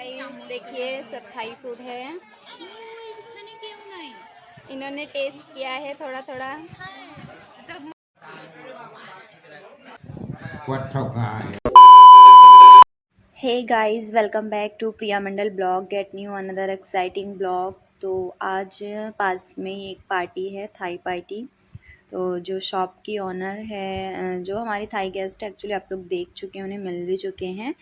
Guys देखिए सब Thai food है। इन्होंने टेस्ट किया है थोड़ा थोड़ा। Hey guys welcome back to Priya Mandal blog. Get new another exciting blog. तो आज पास में ही एक पार्टी है, थाई पार्टी। तो जो शॉप की ओनर है, जो हमारी थाई गेस्ट है, एक्चुअली आप लोग देख चुके हैं, उन्हें मिल भी चुके हैं।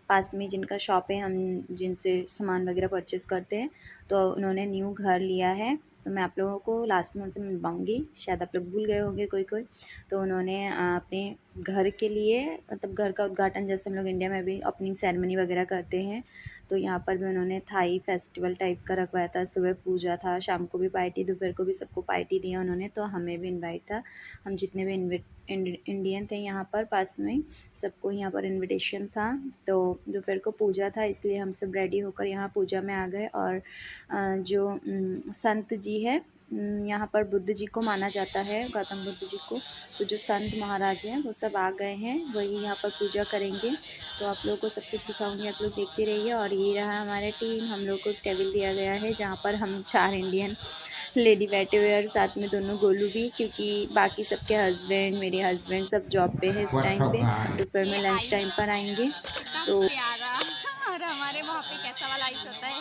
पास में जिनका शॉप है, हम जिनसे सामान वगैरह परचेज़ करते हैं, तो उन्होंने न्यू घर लिया है। तो मैं आप लोगों को लास्ट में उनसे मिलवाऊँगी, शायद आप लोग भूल गए होंगे कोई कोई। तो उन्होंने अपने घर के लिए, मतलब घर का उद्घाटन, जैसे हम लोग इंडिया में भी ओपनिंग सेरेमनी वगैरह करते हैं, तो यहाँ पर भी उन्होंने थाई फेस्टिवल टाइप का रखवाया था। सुबह पूजा था, शाम को भी पार्टी, दोपहर को भी सबको पार्टी दिया उन्होंने। तो हमें भी इनवाइट था, हम जितने भी इंडियन थे यहाँ पर पास में, सबको यहाँ पर इनविटेशन था। तो दोपहर को पूजा था, इसलिए हम सब रेडी होकर यहाँ पूजा में आ गए। और जो संत जी है, यहाँ पर बुद्ध जी को माना जाता है, गौतम बुद्ध जी को। तो जो संत महाराज हैं वो सब आ गए हैं, वही यहाँ पर पूजा करेंगे। तो आप लोगों को सब कुछ दिखाऊंगी, आप लोग देखते रहिए। और ये रहा हमारा टीम, हम लोग को टेबल दिया गया है जहाँ पर हम 4 इंडियन लेडी बैठे हुए और साथ में दोनों गोलू भी, क्योंकि बाकी सबके हस्बैंड, मेरे हस्बैंड सब जॉब पे है इस टाइम पे। दोपहर में लंच टाइम पर आएंगे। तो और हमारे वहाँ पे कैसा वाला आइस होता है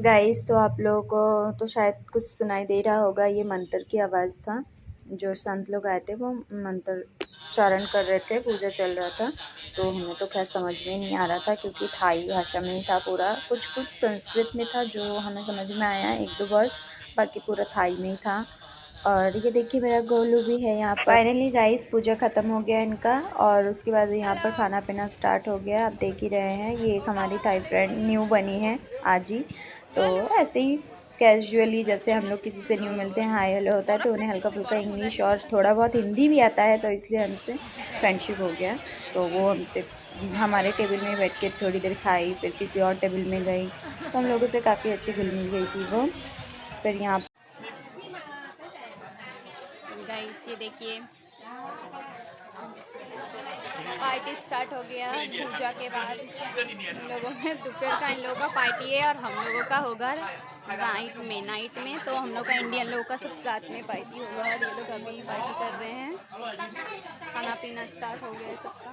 गाइस। तो आप लोगों को तो शायद कुछ सुनाई दे रहा होगा, ये मंत्र की आवाज़ था। जो संत लोग आए थे वो मंत्र उच्चारण कर रहे थे, पूजा चल रहा था। तो हमें तो खैर समझ में नहीं आ रहा था, क्योंकि थाई भाषा में ही था पूरा। कुछ कुछ संस्कृत में था जो हमें समझ में आया, एक दो वर्ड, बाकी पूरा थाई में ही था। और ये देखिए मेरा गोलू भी है यहाँ पर। फाइनली गाइस पूजा ख़त्म हो गया इनका, और उसके बाद यहाँ पर खाना पीना स्टार्ट हो गया। आप देख ही रहे हैं, ये एक हमारी थाई फ्रेंड न्यू बनी है आज ही। तो ऐसे ही कैजुअली, जैसे हम लोग किसी से न्यू मिलते हैं, हाय हेलो होता है, तो उन्हें हल्का फुल्का इंग्लिश और थोड़ा बहुत हिंदी भी आता है, तो इसलिए हमसे फ्रेंडशिप हो गया। तो वो हमसे हमारे टेबल में बैठ के थोड़ी देर खाई, फिर किसी और टेबल में गई, तो हम लोगों से काफ़ी अच्छी घुल मिल गई थी वो। फिर यहाँ गाइस ये देखिए पार्टी स्टार्ट हो गया पूजा के बाद। इन लोगों में दोपहर का इन लोगों का पार्टी है, और हम लोगों का होगा नाइट में। तो हम लोग का इंडियन लोगों का सब रात में पार्टी होगा, और ये लोग अभी पार्टी कर रहे हैं। खाना पीना स्टार्ट हो गया सबका।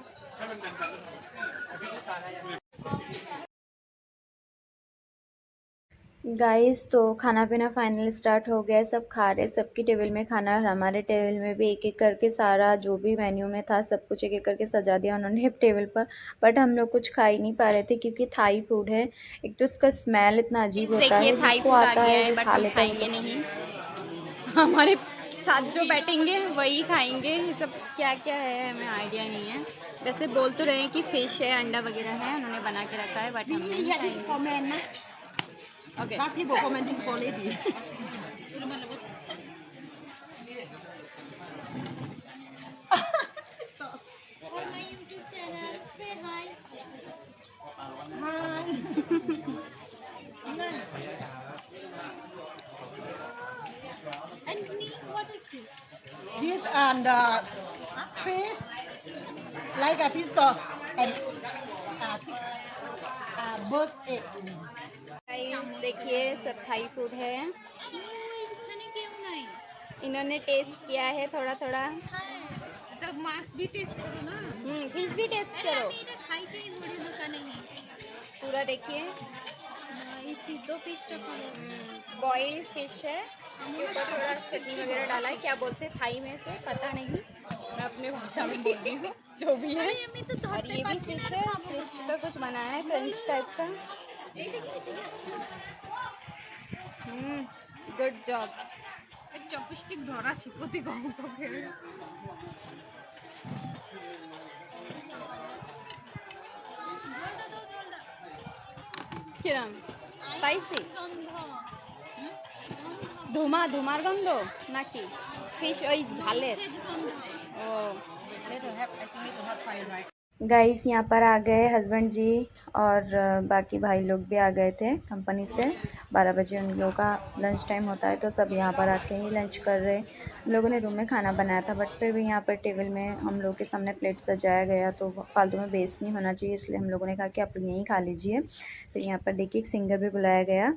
गाइस तो खाना पीना फाइनल स्टार्ट हो गया, सब खा रहे, सबकी टेबल में खाना, हमारे टेबल में भी एक एक करके सारा जो भी मेन्यू में था सब कुछ एक एक करके सजा दिया उन्होंने टेबल पर। बट हम लोग कुछ खा ही नहीं पा रहे थे, क्योंकि थाई फूड है। एक तो इसका स्मेल इतना अजीब होता है, जिसको आता है जो खा लेता है नहीं। हमारे साथ जो बैठेंगे वही खाएंगे। ये सब क्या क्या है हमें आइडिया नहीं है। वैसे बोल तो रहे हैं कि फिश है, अंडा वगैरह है, उन्होंने बना के रखा है, बट हम नहीं खाएंगे। Okay. Các people commenting for lady. On my YouTube channel, say hi. Hi. And me, what is this? This and fish, like a piece of and bird egg. Guys देखिए सब थाई फूड है। इन्होंने test किया है थोड़ा थोड़ा। जब मांस भी टेस्ट करो ना, फिश भी टेस्ट करो। खाई नहीं पूरा देखिए, दो पीस बॉइल्ड फिश है, इसके ऊपर थोड़ा चटनी वगैरह डाला है। क्या बोलते हैं थाई में से पता नहीं, मैं अपने भाषा में बोल रही हूँ जो भी है। और ये भी फिश है, फिश का कुछ बनाया है क्रंच टाइप का। Good job. चॉपस्टिक द्वारा शिकोती गाँव को কিরম স্পাইসি, ধুমার গন্ধ নাকি ফিশ ওই ঝালের? ও गाइस यहाँ पर आ गए हस्बैंड जी और बाकी भाई लोग भी आ गए थे कंपनी से। 12 बजे उन लोगों का लंच टाइम होता है, तो सब यहाँ पर आके ही लंच कर रहे। हम लोगों ने रूम में खाना बनाया था, बट फिर भी यहाँ पर टेबल में हम लोग के सामने प्लेट सजाया गया, तो फालतू में वेस्ट नहीं होना चाहिए, इसलिए हम लोगों ने कहा कि आप लोग यहीं खा लीजिए। फिर यहाँ पर देखिए एक सिंगर भी बुलाया गया।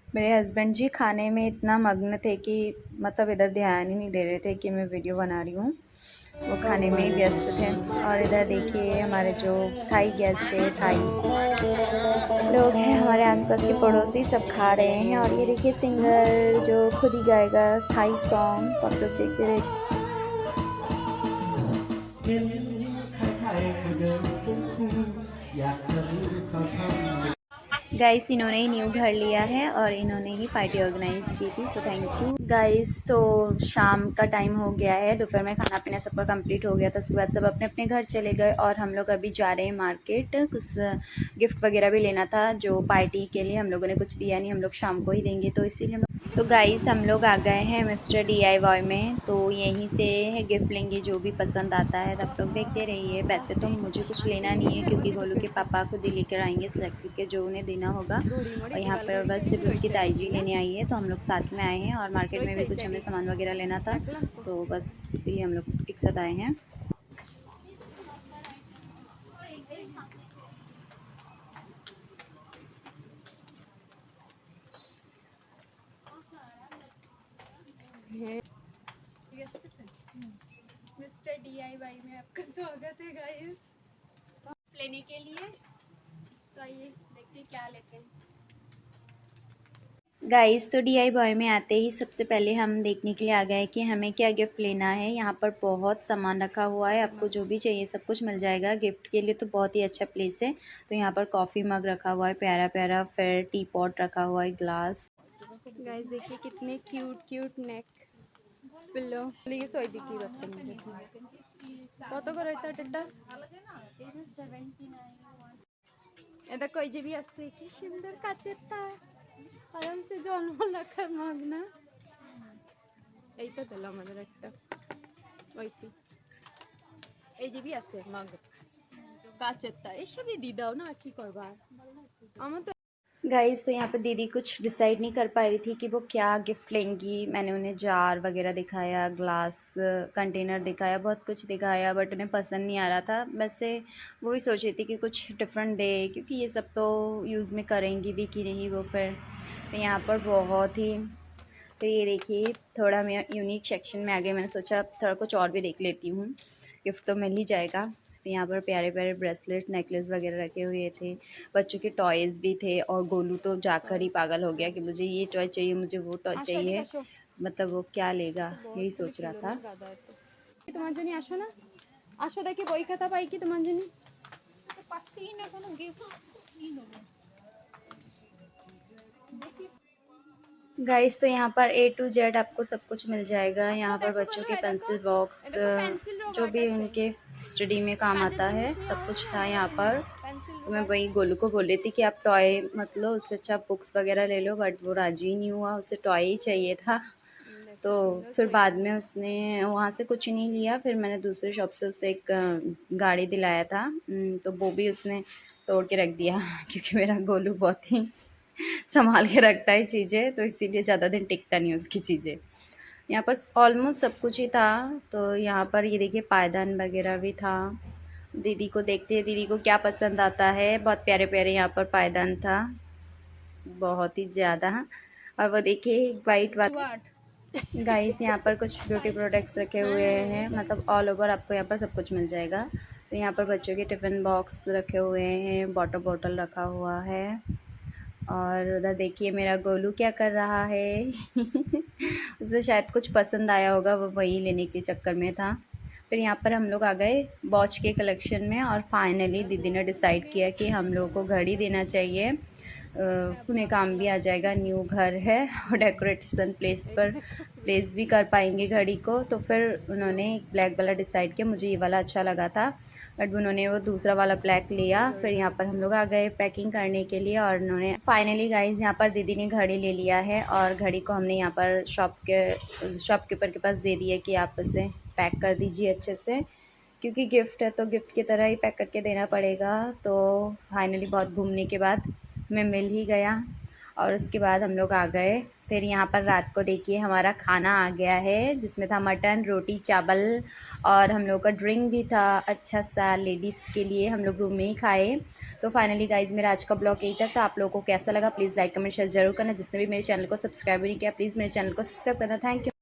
मेरे हस्बैंड जी खाने में इतना मग्न थे कि मतलब इधर ध्यान ही नहीं दे रहे थे कि मैं वीडियो बना रही हूँ, वो खाने में ही व्यस्त थे। और इधर देखिए हमारे जो थाई गेस्ट है, थाई लोग हैं हमारे आसपास के पड़ोसी, सब खा रहे हैं। और ये देखिए सिंगर जो खुद ही गाएगा थाई सॉन्ग, तो आप लोग देखते रहे। गाइस इन्होंने ही न्यू घर लिया है और इन्होंने ही पार्टी ऑर्गेनाइज की थी, सो थैंक यू गाइस। तो शाम का टाइम हो गया है, दोपहर में खाना पीना सबका कंप्लीट हो गया था, उसके बाद सब अपने अपने घर चले गए और हम लोग अभी जा रहे हैं मार्केट। कुछ गिफ्ट वगैरह भी लेना था, जो पार्टी के लिए हम लोगों ने कुछ दिया नहीं, हम लोग शाम को ही देंगे, तो इसीलिए तो गाइस हम लोग आ गए हैं मिस्टर DIY में, तो यहीं से गिफ्ट लेंगे जो भी पसंद आता है। आप लोग देखते रहिए। पैसे तो मुझे कुछ लेना नहीं है, क्योंकि गोलू के पापा खुद ही लेकर आएंगे सेलेक्ट करके जो उन्हें देना होगा। और यहाँ पर बस सिर्फ उसकी ताई जी लेने आई है, तो हम लोग साथ में आए हैं। और मार्केट में भी कुछ हमें सामान वगैरह लेना था, तो बस इसीलिए हम लोग एक साथ आए हैं। मिस्टर DIY में आपका स्वागत है गाइस लेने के लिए। तो आइए देखते हैं क्या लेते हैं। गाइस तो DIY में आते ही सबसे पहले हम देखने के लिए आ गए कि हमें क्या गिफ्ट लेना है। यहाँ पर बहुत सामान रखा हुआ है, आपको जो भी चाहिए सब कुछ मिल जाएगा। गिफ्ट के लिए तो बहुत ही अच्छा प्लेस है। तो यहाँ पर कॉफ़ी मग रखा हुआ है प्यारा प्यारा, फिर टी पॉट रखा हुआ है, ग्लास। गाइस देखिए कितने cute cute neck pillow please सोई दिखी बदतमीज কত করে এটা এটা কই যে भी আছে কি সুন্দর কাচের তা আরামসে জন্ম রাখার মগ না এইটা দিল আমাদের একটা ওইটি এই যে भी আছে মগ কাচের তা এসবই দি দাও না কি করবা আমার তো गाइस तो यहाँ पर दीदी कुछ डिसाइड नहीं कर पा रही थी कि वो क्या गिफ्ट लेंगी। मैंने उन्हें जार वगैरह दिखाया, ग्लास कंटेनर दिखाया, बहुत कुछ दिखाया, बट उन्हें पसंद नहीं आ रहा था। वैसे वो भी सोच रही थी कि कुछ डिफरेंट दे, क्योंकि ये सब तो यूज़ में करेंगी भी कि नहीं वो। फिर तो यहाँ पर बहुत ही, तो ये देखिए थोड़ा मैं यूनिक सेक्शन में आ गई। मैंने सोचा थोड़ा कुछ और भी देख लेती हूँ, गिफ्ट तो मिल ही जाएगा। तो यहाँ पर प्यारे प्यारे ब्रेसलेट नेकलेस वगैरह रखे हुए थे, बच्चों के टॉयज़ भी थे। और गोलू तो जाकर ही पागल हो गया कि मुझे ये टॉय चाहिए, मुझे वो टॉय चाहिए। मतलब वो क्या लेगा यही सोच रहा था। তোমার জন্য আসো না আসো দেখি বই খাতা পাই কি তোমার জন্য তো পাচ্ছি না কোনো গিফট কি দেবো गाइस तो यहाँ पर A to Z आपको सब कुछ मिल जाएगा। यहाँ पर बच्चों के पेंसिल बॉक्स, जो भी उनके स्टडी में काम आता है, सब कुछ था यहाँ पर। तो मैं वही गोलू को बोल रही थी कि आप टॉय मत लो, उससे अच्छा बुक्स वगैरह ले लो, बट वो राजी ही नहीं हुआ, उसे टॉय ही चाहिए था। तो फिर बाद में उसने वहाँ से कुछ नहीं लिया, फिर मैंने दूसरे शॉप से उसे एक गाड़ी दिलाया था, तो वो भी उसने तोड़ के रख दिया क्योंकि मेरा गोलू बहुत ही संभाल के रखता है चीज़ें, तो इसीलिए ज़्यादा दिन टिकता नहीं उसकी चीज़ें। यहाँ पर ऑलमोस्ट सब कुछ ही था। तो यहाँ पर ये देखिए पायदान वगैरह भी था। दीदी को देखते हैं दीदी को क्या पसंद आता है। बहुत प्यारे प्यारे यहाँ पर पायदान था, बहुत ही ज़्यादा। और वो देखिए वाइट वाला गाइस यहाँ पर कुछ ब्यूटी प्रोडक्ट्स रखे हुए हैं, मतलब ऑल ओवर आपको यहाँ पर सब कुछ मिल जाएगा। तो यहाँ पर बच्चों के टिफ़िन बॉक्स रखे हुए हैं, वाटर बॉटल रखा हुआ है। और उधर देखिए मेरा गोलू क्या कर रहा है उसे शायद कुछ पसंद आया होगा, वो वही लेने के चक्कर में था। फिर यहाँ पर हम लोग आ गए वॉच के कलेक्शन में, और फाइनली दीदी ने डिसाइड किया कि हम लोग को घड़ी देना चाहिए। उन्हें काम भी आ जाएगा, न्यू घर है और डेकोरेशन प्लेस भी कर पाएंगे घड़ी को। तो फिर उन्होंने एक ब्लैक वाला डिसाइड किया, मुझे ये वाला अच्छा लगा था बट उन्होंने वो दूसरा वाला ब्लैक लिया। फिर यहाँ पर हम लोग आ गए पैकिंग करने के लिए और उन्होंने फाइनली गाइज यहाँ पर दीदी ने घड़ी ले लिया है और घड़ी को हमने यहाँ पर शॉपकीपर के पास दे दिया कि आप इसे पैक कर दीजिए अच्छे से, क्योंकि गिफ्ट है तो गिफ्ट की तरह ही पैक करके देना पड़ेगा। तो फाइनली बहुत घूमने के बाद हमें मिल ही गया और उसके बाद हम लोग आ गए। फिर यहाँ पर रात को देखिए हमारा खाना आ गया है, जिसमें था मटन, रोटी, चावल और हम लोग का ड्रिंक भी था अच्छा सा लेडीज़ के लिए, हम लोग रूम में ही खाए। तो फाइनली गाइज मेरा आज का ब्लॉग यही तक था। आप लोगों को कैसा लगा प्लीज़ लाइक कमेंट शेयर जरूर करना। जिसने भी मेरे चैनल को सब्सक्राइब नहीं किया प्लीज़ मेरे चैनल को सब्सक्राइब करना। Thank you.